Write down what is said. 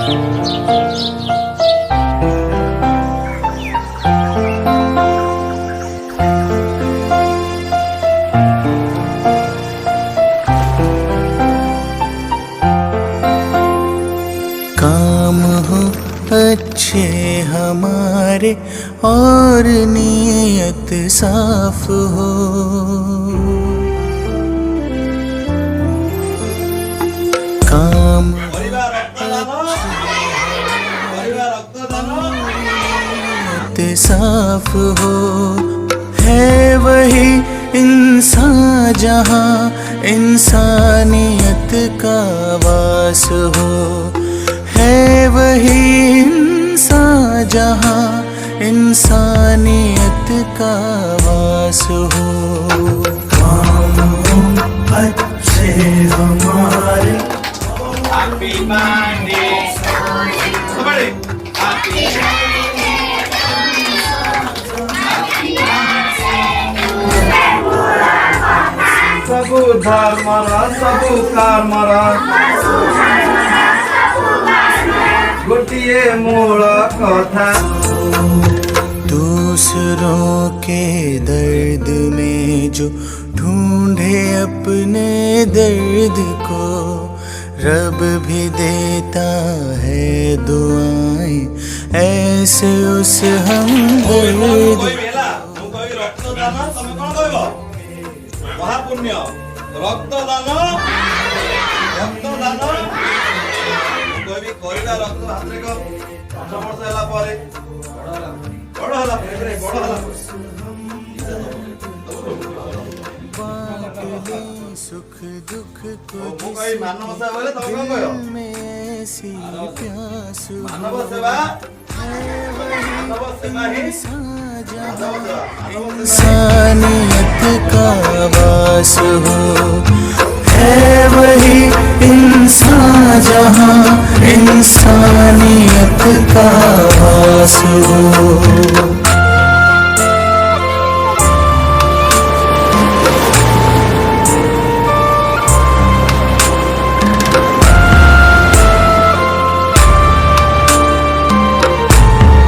काम हो अच्छे हमारे और नीयत साफ हो, काम नीयत साफ हो, है वही इंसान जहाँ इंसानियत का वास हो, है वही इंसान जहाँ इंसानियत का वास हो। काम हो अच्छे हमारे। Happy birthday, somebody. Happy सबु धर्मरा सबु कर्मरा गोटिए मूल कथा। दूसरों के दर्द में जो ढूंढे अपने दर्द को, रब भी देता है दुआएं ऐसे उस हमदर्द। महापुण्य रक्तदान रक्तदान कोई कोइला रक्त हाथ रे को 5 वर्ष होला पारे बड़ होला सुख दुख को कोई मानव सेवा बोले तो कौन कहो में ऐसी प्यास मानव सेवा ही इंसानियत का वास हो, है वही इंसान जहाँ इंसानियत का वास हो।